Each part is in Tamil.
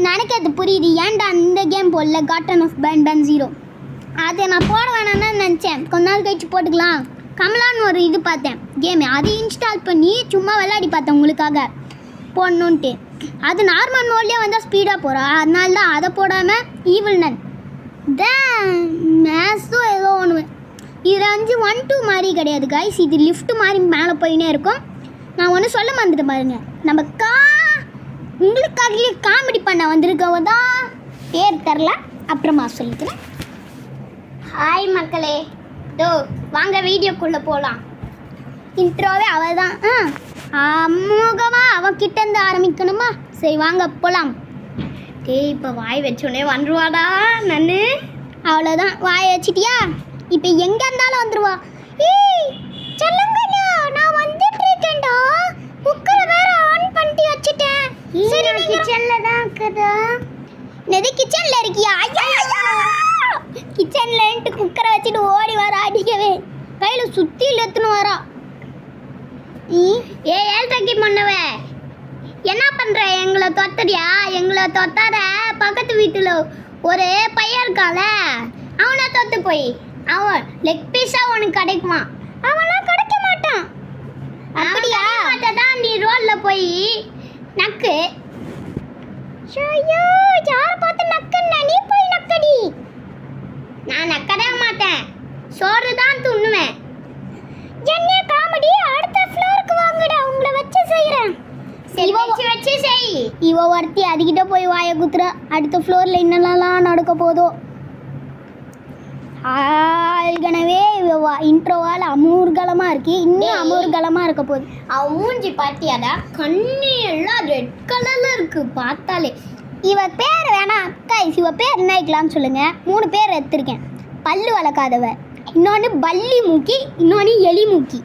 நினைக்கிறது புரியுது. ஏன்டா இந்த கேம் போடல காட்டன் ஆஃப் பென் பென் 0. அதை நான் போட வேணாம்னு நினச்சேன். கொஞ்ச நாள் கழிச்சு போட்டுக்கலாம். கமலான்னு ஒரு இது பார்த்தேன் கேமு, அது இன்ஸ்டால் பண்ணி சும்மா விளையாடி பார்த்தேன் உங்களுக்காக போடணுன்ட்டு. அது நார்மல் மோட்லேயே வந்தால் ஸ்பீடாக போகிறா, அதனால தான் அதை போடாமல் ஈவில் நன் மேஸும் ஏதோ ஒன்று. இதில் 1-2 மாதிரி கிடையாது கைஸ், இது லிஃப்ட் மாதிரி மேலே போயினே இருக்கும். நான் ஒன்று சொல்ல மறந்துட்டு பாருங்க, நம்ம உங்களுக்காகவே காமெடி பண்ண வந்திருக்கவ தான் பேர் தெரில, அப்புறமா சொல்லிக்கிறேன். ஹாய் மக்களே, தோ வாங்க வீடியோக்குள்ளே போகலாம். இன்ட்ரோவே அவள் தான் அம்முகமாக அவகிட்டேருந்து ஆரம்பிக்கணுமா? சரி வாங்க போகலாம். இப்போ வாய் வச்சோடனே வந்துருவாடா நன்னு. அவ்வளோதான், வாய் வச்சிட்டியா? இப்போ எங்கே இருந்தாலும் வந்துடுவா. ஏய் சொல்லுங்கண்ணா, நான் வந்துட்டு இருக்கேன்டா. குக்கரை வேற ஆன் பண்ணிட்டு வச்சுட்டேன். சரி கிச்சனில் தான் இருக்குதா? நெது கிச்சனில் இருக்கியா? கிச்சன்லன்ட்டு குக்கரை வச்சுட்டு ஓடி வர அடிக்கவே கையில் சுற்றி இழுத்துன்னு வரா. ஏழ்றைக்கு பண்ணவே என்ன பண்ணுற? எங்களை தொத்தடியா? எங்களை தொத்தாத. பக்கத்து வீட்டில் ஒரு பையன் இருக்கால, அவனை தொத்து போய் அவன் லெக் பீஸாக உனக்கு கிடைக்குமா? அவன்லாம் கிடைக்க மாட்டான். அப்படியா? தான் நீ ரோலில் போய் நக்கு. ஐயோ யாரை பார்த்து நக்குன்னா? நீ போய் நக்கடி. நான் நக்கவே மாட்டேன், சோறு தான் துண்ணுவேன். என்ன காமெடி? அடுத்த ஃப்ளோருக்கு வாங்கடா, உங்களை வச்சு செய்கிறேன். வச்சு செய். இவ ஒருத்தி அதுக்கிட்ட போய் வாயை குத்துற. அடுத்த ஃப்ளோரில் என்னெல்லாம் நடக்க போதோ. ஆல்கனவே இன்ட்ரோவால் அமூர்கலமாக இருக்கு, இன்னும் அமூர்கலமாக இருக்க போகுது. அவன் மூஞ்சி பாட்டியாடா, கண்ணு எல்லாம் ரெட் கலரில் இருக்குது பார்த்தாலே. இவ பேர் வேணா கைஸ், இவ பேர் என்ன வைக்கலாம்னு சொல்லுங்கள். 3 பேர் எடுத்திருக்கேன். பல்லு வளர்க்காதவ, இன்னொன்று பல்லி மூக்கி, இன்னொன்று எலி மூக்கி.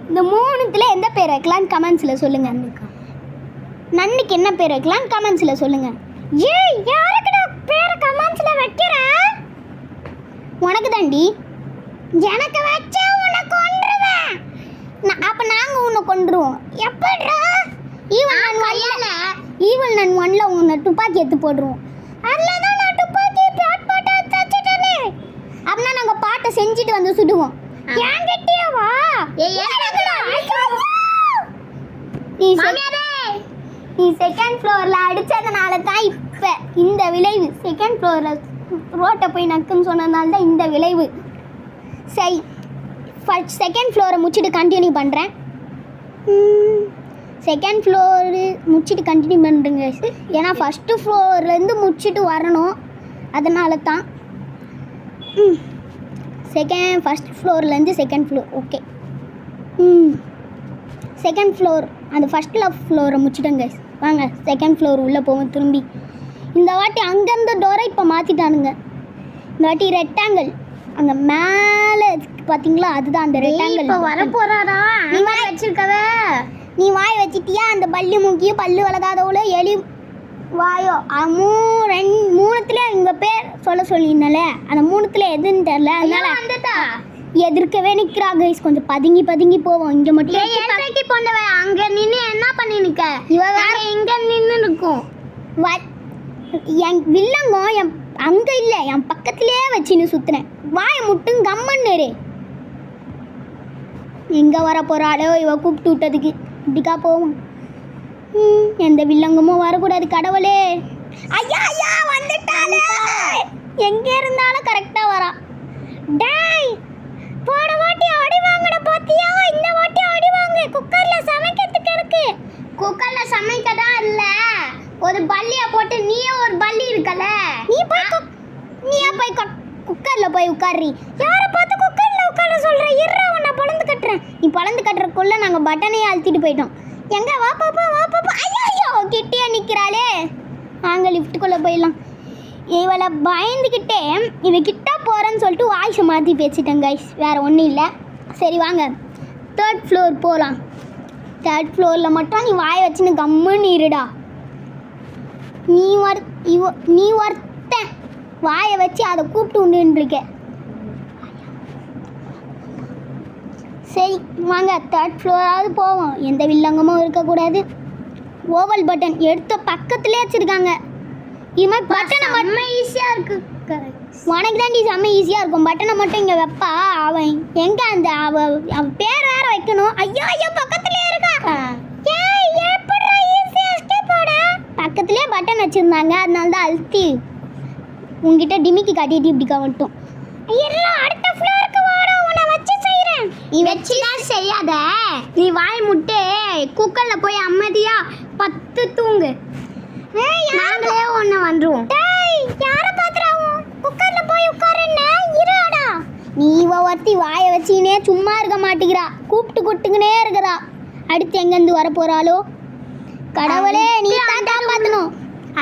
இந்த 3த்துல எந்த பேர் வைக்கலான்னு கமெண்ட்ஸில் சொல்லுங்கள். நன்னுக்கு என்ன பேர் வைக்கலான்னு கமெண்ட்ஸில் சொல்லுங்கள். ஏய் யாருக்குடா பேரை கமெண்ட்ஸில் வைக்கிறேன்? உனக்கு தாண்டி. எனக்கு வச்சா உன்னை கொன்றுவேன். அப்போ நாங்கள் உன்னை கொன்றுவோம். எப்படிடா? ஈவல் நன் 1ல உன்னை துப்பாக்கி எடுத்து போடுவோம். அதில் தான் நான் துப்பாக்கி பாட்டை தச்சுட்டேனே. அப்படின்னா நாங்கள் பாட்டை செஞ்சுட்டு வந்து சுடுவோம். ஏன் கட்டியா வா? நீ செகண்ட் ஃப்ளோரில் அடித்ததுனால தான் இப்போ இந்த விளைவு. செகண்ட் ஃப்ளோரில் ரோட்டை போய் நக்குன்னு சொன்னதுனால தான் இந்த விளைவு. சரி, செகண்ட் ஃப்ளோரை முடிச்சுட்டு கண்டினியூ பண்ணுறேன். செகண்ட் ஃப்ளோரு முடிச்சுட்டு கண்டினியூ பண்ணுறேங்க. ஏன்னா ஃபஸ்ட்டு ஃப்ளோர்லேருந்து முடிச்சுட்டு வரணும், அதனால தான். ஃபஸ்ட் ஃப்ளோர்லேருந்து second floor. Okay, second floor அந்த ஃபஸ்ட்டில் ஃப்ளோரை முடிச்சுட்டேங்க. வாங்க செகண்ட் ஃப்ளோர் உள்ளே போவோம் திரும்பி. இந்த வாட்டி அங்கேருந்து டோரை இப்போ மாற்றிட்டானுங்க. இந்த வாட்டி ரெக்டாங்கிள் அங்கே மேலே பார்த்தீங்களா, அதுதான் அந்த ரெக்டாங்கிள். இப்போ வர போகிறாரா? நீ வாய் வச்சிருக்கவ, நீ வாய் வச்சிட்டியா? அந்த பல்லி மூக்கியும் பல்லு வளர்க்காதவளோ எலி வாயோ 3த்துல எங்கள் பேர் சொல்லியிருந்தால, அந்த 3த்துல எதுன்னு தெரில, அதனால வந்துட்டா எதிர்க்கவே நிற்கிறா கைஸ். கொஞ்சம் பதுங்கி போவோம். இங்கே மட்டும் போனவன் அங்கே நின்று என்ன பண்ணி நிற்க? இவ வேற எங்கே நின்று நிற்கும். என் வில்லங்கம் அங்கே இல்லை, என் பக்கத்துலேயே வச்சுன்னு சுற்றுறேன். வாயை முட்டும் கம்மன்னு. எங்கே வர போகிறாளோ இவ கூப்பிட்டு விட்டதுக்கு. இப்படிக்கா போவோம். எந்த வில்லங்கமும் வரக்கூடாது கடவுளே. ஐயா வந்துட்டாலே. எங்கே இருந்தாலும் கரெக்டாக வரா. டேய் போன வாட்டி அடி வாங்கின பார்த்தியா? இந்த வாட்டி அடி வாங்க. குக்கரில் சமைக்கிறதுக்கு இருக்கு. குக்கரில் சமைக்க தான் இல்லை, ஒரு பல்லியை போட்டு நீயே ஒரு பல்லி இருக்கல, நீயே போய் குக்கரில் போய் உட்காரி. யாரை பார்த்து குக்கரில் உட்கார சொல்கிற? இருறா உன்னை பொழந்து கட்டுறேன். நீ பொழந்து கட்டுறக்குள்ளே நாங்கள் பட்டனையே அழுத்திட்டு போயிட்டோம். எங்கே வா பாப்பா ஐயோ கிட்டே நிற்கிறாளே. நாங்கள் லிஃப்ட்டுக்குள்ளே போயிடலாம். இவளை பயந்துக்கிட்டே இவகிட்ட போகிறேன்னு சொல்லிட்டு வாய்ஸை மாற்றி பேசிட்டேன் கைஸ், வேறு ஒன்றும் இல்லை. சரி வாங்க 3rd ஃப்ளோர் போகலாம். 3rd ஃப்ளோரில் மட்டும் நீ வாயை வச்சுன்னு கம்முன்னு இருடா. நீ ஒருத்தன் வாயை வச்சு அதை கூப்பிட்டு உண்டுருக்க. சரி வாங்க 3rd ஃப்ளோராவது போவோம். எந்த வில்லங்கமும் இருக்கக்கூடாது. ஓவல் பட்டன் எடுத்த பக்கத்துலேயே வச்சுருக்காங்க. இது மாதிரி பட்டனை மட்டும் ஈஸியாக இருக்குது. உனக்கு தாண்டி செம்ம ஈஸியாக இருக்கும். பட்டனை மட்டும் இங்கே வைப்பா. அவன் எங்கே அந்த அவன் பேர் வேற வைக்கணும். ஐயோ ஐயோ பக்கத்துலேயே இருக்கா. பக்கத்துலேயே பட்டன் வச்சுருந்தாங்க, அதனால தான் அழுத்தி உங்ககிட்ட டிமிக்கி காட்டிட்டு இப்படிக்கா மட்டும். அடுத்த ஃப்ளோருக்கு வாடா, உன்னை வச்சு செய்கிறேன். நீ வச்சுதான் செய்யாத. நீ வாய் முட்டு குக்கரில் போய் அமைதியா 10 தூங்கு. நாங்களே ஒன்று வந்துருவோம். யாரை பார்த்துறாவும் குக்கரில் போய் உட்காருன்னா இருடா. நீ ஒருத்தி வாயை வச்சுக்கினே சும்மா இருக்க மாட்டேங்கிறா. கூப்பிட்டுக்கினே இருக்கிறா. அடுத்து எங்கேருந்து வர போகிறாளோ கடவுளே, நீ தான் காப்பாற்றணும்.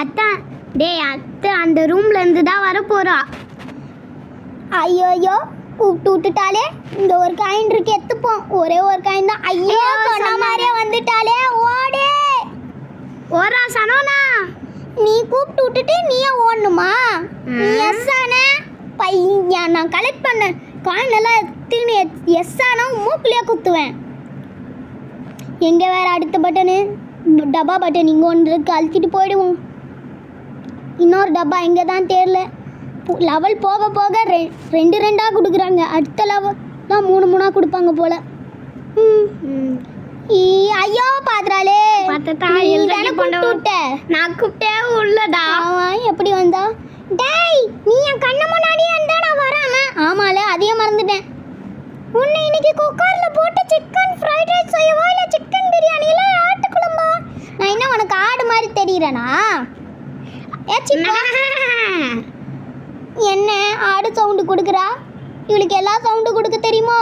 அத்தான் டேய் அத்தை அந்த ரூம்லேருந்து தான் வர போகிறா. ஐயோயோ கூப்பிட்டு விட்டுட்டாலே. இந்த ஒரு காயின் இருக்கு, எத்துப்போம். ஒரே ஒரு காயின் தான். ஐயோ சொன்ன மாதிரியே வந்துட்டாலே. ஓடே ஓரா சனோனா. நீ கூப்பிட்டு விட்டுட்டு நீயே ஓடணுமா? எஸ் ஆனே பையன். நான் கலெக்ட் பண்ணேன் காயின் எல்லாம் எடுத்துன்னு எஸ் ஆனா மூக்குலேயே குத்துவேன். எங்கே வேற அடுத்த பட்டனு டப்பா பட்டன் இங்கே ஒன்று இருக்கு, அழுத்திட்டு போயிடுவோம். இன்னொரு டப்பா எங்கே தான் தெரியல. லெவல் போக போக 2 கொடுக்குறாங்க. அடுத்த லெவல் தான் 3 கொடுப்பாங்க போல. ஐயோ பாத்துறாளே. நான் கூப்பிட்டே உள்ளடா. அவன் எப்படி வந்தா? டேய் நீ என் கண்ணு முன்னாடியே இருந்தா நான் வராம. ஆமால அதையே மறந்துட்டேன். உன்னை இன்னைக்கு குக்கர்ல போட்டு சிக்கன் ஃப்ரைட் ரைஸ் செய்யவா இல்ல சிக்கன் பிரியாணி இல்ல ஆட்டு குழம்பா? நான் என்ன உனக்கு ஆடு மாதிரி தெரியறேனா? என்ன ஆடு சவுண்டு கொடுக்குறா? இவளுக்கு எல்லா சவுண்டு கொடுக்க தெரியுமோ?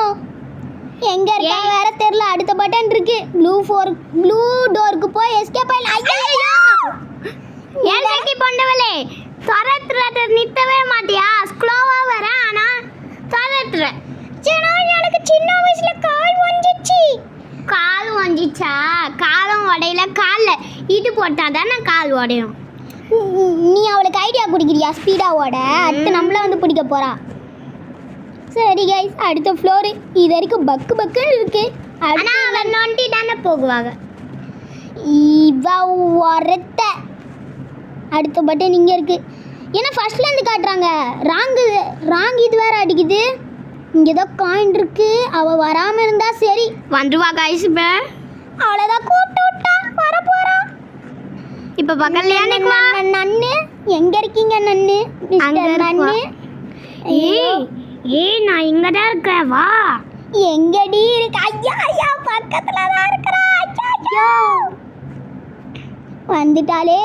எங்க இருக்கா வேற தெரியல. அடுத்த பட்டன் இருக்கு. ப்ளூ டோருக்கு போய் எஸ்கேப் ஆயிடலாம். ஐயோ ஏன்டி பொண்டவளே தரத்துற நித்தவே மாட்டியா? ஸ்லோவா வர ஆனா தரத்துற. ஜனா எனக்கு சின்ன வயசுல கால் ஒஞ்சிச்சு. கால் ஒஞ்சிச்சா? காலும் உடையில. கால்ல இது போட்டா தானே கால் உடையும். நீ அவளுக்கு ஐடியா குடிக்கிறியா ஸ்பீடா ஓட? அடுத்து நம்மள வந்து பிடிக்க போறா. சரி கைஸ் அடுத்த ஃப்ளோர். இது வரைக்கும் பக்கு பக்குன்னு இருக்கு. ஆனா அவன் நோண்டி தானே போகுவாங்க. இவ ஒரத்த அடுத்த பட்டன் இங்கே இருக்கு. ஏன்னா ஃபர்ஸ்ட்லேருந்து காட்டுறாங்க. ராங் இது வேற அடிக்குது. இங்கே ஏதோ காயின் இருக்கு. அவள் வராமல் இருந்தா சரி. வந்துருவா கைஸ். இப்போ அவ்வளோதான் கூப்பிட்டு விட்டா வர போறா. இப்போ பக்கத்துலயே நிக்குமா? நன்னு எங்க இருக்கீங்க நன்னு? மிஸ்டர் நன்னு. ஏய் நான் இங்க தான் இருக்கேன். வா. எங்கடி இருக்கு? ஐயா ஐயா பக்கத்துல தான் இருக்கறா. ஐயோ வந்துட்டாலே.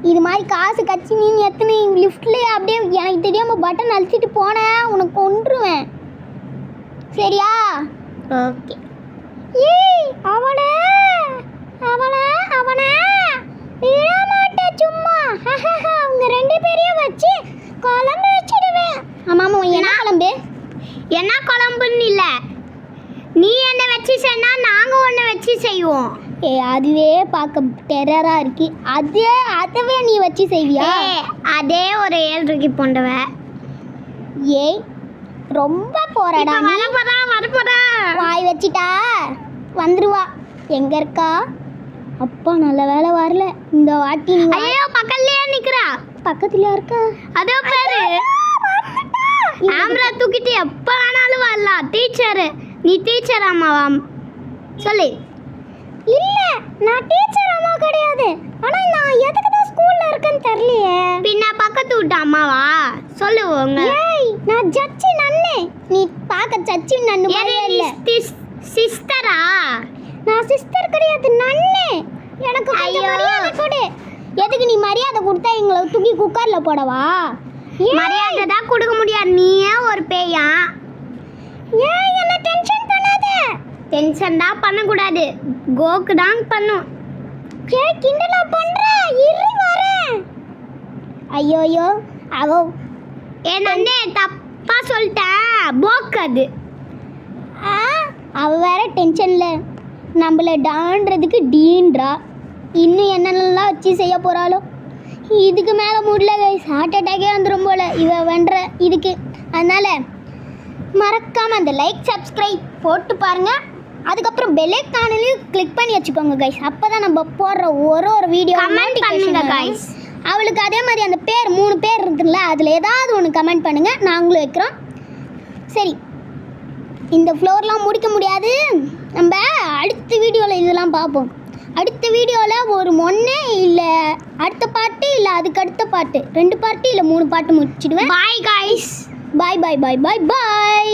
இது மாதிரி காசு கட்சி நீ எத்தனை லிஃப்ட்லயே அப்படியே எனக்கு தெரியாம பட்டன் அழுத்திட்டு போனேன் உனக்கு கொன்றுவேன். சரியா? ஓகே. ஏய் அவனே விட மாட்டேன் சும்மா. அவங்க 2 பேரையும் வச்சு குழம்பு வச்சிடுவேன். ஆமாம் என்ன குழம்பு? என்ன குழம்புன்னு இல்லை, நீ என்ன வச்சு செய்யனா நாங்கள் ஒன்று வச்சு செய்வோம். அதுவே பார்க்க டெரராக இருக்கு. அதுவே நீ வச்சு செய்வியா? அதே ஒரு 7 ரூபாய்க்கு போண்டவ. ஏய் ரொம்ப போறாடா. வரப்போறா வாய் வச்சிட்டா வந்துருவா. எங்க இருக்கா? அப்பா நல்ல வேலை வரல இந்த வாட்டி. ஐயோ பக்கத்துலயே நிக்கிறா. பக்கத்துலயா இருக்கா? அதோ பாரு. ஆம்ரா தூக்கிட்டு எப்ப வேணாலும் வரலாம். டீச்சர் நீ டீச்சர் அம்மாவா சொல்லு. இல்ல நான் டீச்சர் அம்மா கிடையாது. ஆனா நான் எதுக்கு தான் ஸ்கூல்ல இருக்கேன்னு தெரியலையே. பின்ன பக்கத்து விட்ட அம்மாவா சொல்லுவோங்க. ஏய் நான் ஜட்ஜி நன்னு. நீ பாக்க ஜட்ஜி நன்னு மாதிரியே இல்ல. சிஸ்டரா? நான் சிஸ்டர் கிடையாது நன்னு. எனக்கு மரியாதை கொடு. எதுக்கு நீ மரியாதை கொடுத்தா எங்களை தூக்கி குக்கர்ல போடவா? மரியாதை தான் கொடுக்க முடியாது. நீயே ஒரு பேயா? ஏன் என்ன டென்ஷன் பண்ணாத. டென்ஷன் தான் பண்ணக்கூடாது. கோக்கு தான் பண்ணும். கிண்டலா பண்ற? இரு வரேன். ஐயோயோ அவ என்னே தப்பா சொல்லிட்டேன். போக்கு அது. அவ வேற டென்ஷன்ல நம்மள டான்றதுக்கு டீன்றா. இன்னும் என்னென்னலாம் வச்சு செய்ய போறாளோ. இதுக்கு மேலே முடியல கைஸ். ஹார்ட் அட்டாக்கே வந்துடும் போல இவ வென்ற இதுக்கு. அதனால மறக்காம அந்த லைக் சப்ஸ்கிரைப் போட்டு பாருங்க. அதுக்கப்புறம் பெல்லைக்கானையும் கிளிக் பண்ணி வச்சுக்கோங்க கைஸ். அப்போ தான் நம்ம போடுற ஒரு வீடியோ கமெண்ட் பண்ணுங்க கைஸ். அவளுக்கு அதே மாதிரி அந்த பேர் 3 பேர் இருக்குல்ல, அதில் ஏதாவது ஒன்று கமெண்ட் பண்ணுங்கள், நாங்களும் வைக்கிறோம். சரி, இந்த ஃப்ளோர்லாம் முடிக்க முடியாது, நம்ம அடுத்த வீடியோவில் இதெல்லாம் பார்ப்போம். அடுத்த வீடியோவில் ஒரு ஒன்று இல்லை அடுத்த பாட்டு இல்லை அதுக்கு அடுத்த பாட்டு 2 பாட்டு இல்லை 3 பாட்டு முடிச்சிடுவேன். Bye guys. பாய் பாய் பாய் பாய் பாய்.